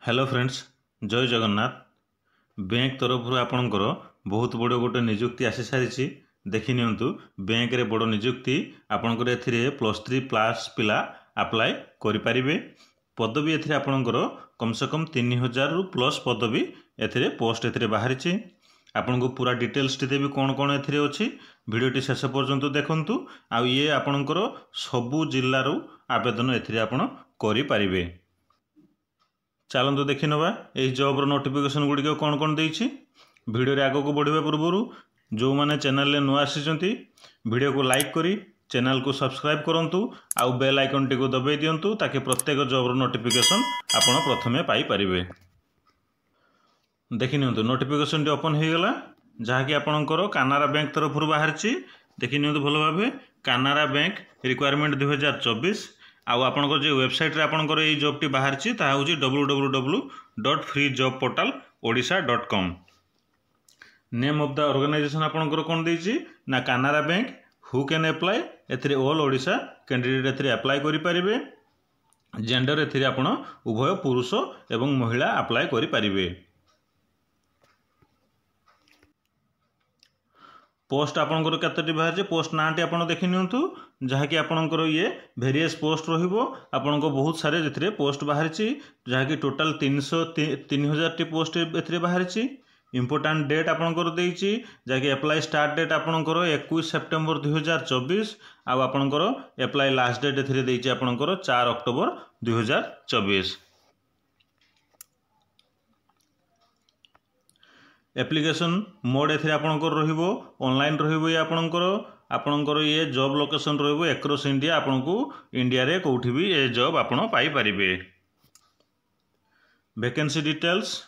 Hello friends, जय Jagannath. Bank तरफ आपणकर बहुत बड़ गोटे निजुक्ति आसी सारी देखि नियंतु। बैंक रे बड़ निजुक्ति आपणकर एथिरे +3+ पिला अप्लाई करि परिबे। पदवी एथिरे आपणकर कम से कम 3000 रु प्लस पदवी एथिरे पोस्ट एथिरे बाहरी। आपनको पूरा डिटेल्स टी देवी कौन कौन एथिरे अछि। वीडियोटी शेष पर्यंत देखंतु। आ ये आपणकर सबु जिल्लारू आवेदन एथिरे आपण करि परिबे। चलते देखी नवा यही जॉबर नोटिफिकेशन गुड़िक कौन कौन देछि। वीडियो रे आगो को बढ़िया पूर्व जो मैंने चैनल नुआ आसी वीडियो को लाइक करी चैनल को सब्सक्राइब करंतु आउ बेल आइकन टी को दबाई दियंतु ताकि प्रत्येक जॉबर नोटिफिकेशन आपण प्रथमे पाई परिबे। देखि नियंतु नोटिफिकेशन टी ओपन हो गला जहाँकि आपणकर कानारा बैंक तरफ बाहरी। देखि नियंतु भल भाव कानारा बैंक रिक्वायरमेंट 2024। आउ आपणकर जो वेबसाइट रे आपणकर ये जॉब टी बाहरी ता होची www.freejobportalodisha.com। Name of the organisation आपणकर कोन देछि ना Canara bank. Who can apply एथिरे ऑल ओडिशा कैंडिडेट एथिरे अप्लाई करि परिबे। जेंडर एथिरे आपण उभय पुरुष एवं महिला अप्लाई करि परिबे। पोस्ट आपणकर केतटी बाहर पोस्ट नाटी आपन देखि नियंतु जहाँकि आपणकर ये वेरियस पोस्ट रहिबो। आपणको बहुत सारे जेथिरे पोस्ट बाहरी जहाँकि टोटाल 3000 टी पोस्ट एथिरे बाहरी। इंपोर्टेंट डेट आपणकर देछि जहाँकि अप्लाई स्टार्ट डेट आपणकर 21 सेप्टेम्बर 2024। आ आपणकर अप्लाई लास्ट डेट एथिरे देछि आपणकर 4 अक्टोबर 2024। एप्लिकेशन मोड एथिरे आपणकर रहिबो ऑनलाइन रहिबो। ये आपणकर ये जॉब लोकेशन रहिबो एक्रॉस इंडिया। आपनको इंडिया रे कोठी भी ये जॉब आपण पाई परिबे। वैकेंसी डिटेल्स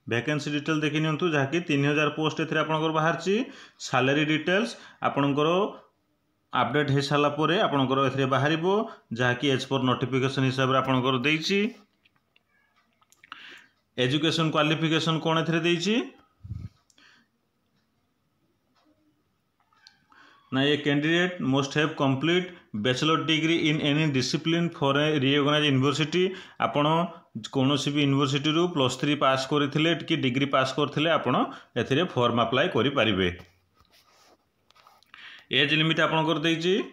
देखि नियंतु जहाँकि 3000 पोस्ट एथिरे आपणकर बाहरची। सैलरी डिटेल्स आपणकर अपडेट हे साला परे आपणकर एथिरे बाहरिबो जहाँकि एज पर नोटिफिकेशन हिसाब रे आपणकर देछि। एजुकेशन क्वालिफिकेशन कोन एथिरे देछि ना ये candidate must have complete bachelor degree in any discipline for a recognised university. आपण कोनोसी भी यूनिवर्सिटी रु +3 पास करथिले कि डिग्री पास करथिले आपण एथिरे फॉर्म अप्लाई करि परिबे। एज लिमिट आपणकर देछि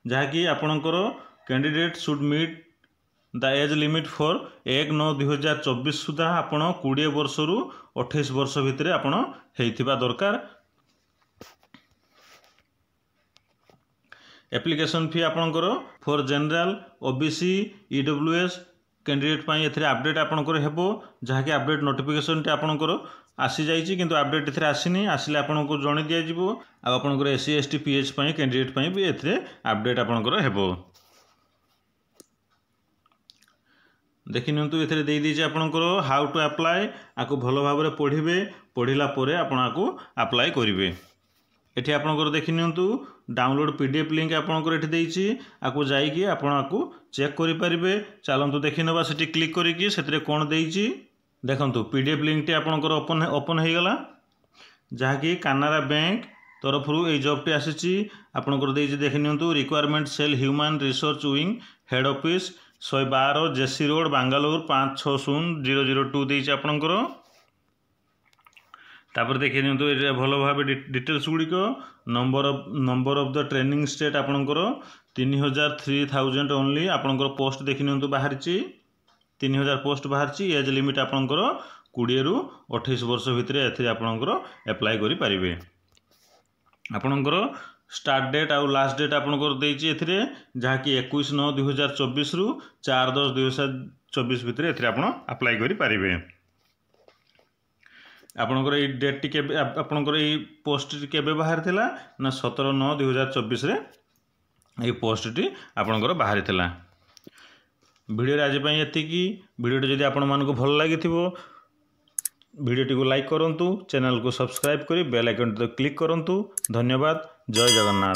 जहाँकि आपणकर candidate should meet the age limit for 1/9/2024 सुधा आपण 20 वर्ष रु 28 वर्ष भितर आपण हेइथिबा दरकार। एप्लिकेशन फी आपणकर for general OBC EWS candidate पाई एथिरे अपडेट आपणकर हेबो जहाँकि अपडेट नोटिफिकेशन टी आपणकर आसी जाइछि किंतु अपडेट एथिरे आसीनी। आसिले आपणको जणे दिया जिवो। आ आपणकर एससी एसटी पीएच पाई कैंडिडेट पाई भी एथिरे अपडेट आपणकर हेबो। देखि नियंतु एथिरे देई दीजिए आपणकर हाउ टू अप्लाई। आको भलो भाव रे पढ़िबे पढ़िला परे आपण आको अप्लाई करिवे। एठी आपणकर देखि नियंतु डाउनलोड पीडीएफ लिंक आपणकर एठी देइछि। आको जाई कि आपण आको चेक करि परिबे। चलंतु देखि नबा सेठी क्लिक करि कि सेतरे कोन देइछि देखंतु। पीडीएफ लिंक टी आपणकर ओपन हे गला जहाँकि कानारा बैंक तरफरु ए जॉब टी आसीछि। आपणकर देइछि देखि नियंतु requirement cell human resource wing head office 112 JC road Bangalore 560002 देइछि आपणकर। तापर देखि नियंतु ए भलो भाबे डिटेल्स गुड़िक number of the training state आपणकर 3000 ओनली आपणकर पोस्ट देखि नियंतु बाहरची 3000 पोस्ट बाहरची। एज लिमिट आपणकर 20 रु 28 वर्ष भितर एथिरे आपणकर अप्लाई करि परिबे। आपणकर स्टार्ट डेट आउ लास्ट डेट आपणकर देइछि एथिरे जहाँकि 21/9/2024 रु 4/10/2024 भितर एथिरे आपण अप्लाई करि परिबे। आपणकर ए डेट टी के आपणकर ए पोस्ट टी केबे बाहर थिला ना 17/9/2024 रे ए पोस्ट टी आपणकर बाहर थिला। वीडियो रे आज पई एतिकी। वीडियो टी जदि आपण मानको भल लागिथिबो वीडियो टी को लाइक करंतु चैनल को सब्सक्राइब करी बेल आइकन तो क्लिक करंतु। धन्यवाद। जय जगन्नाथ।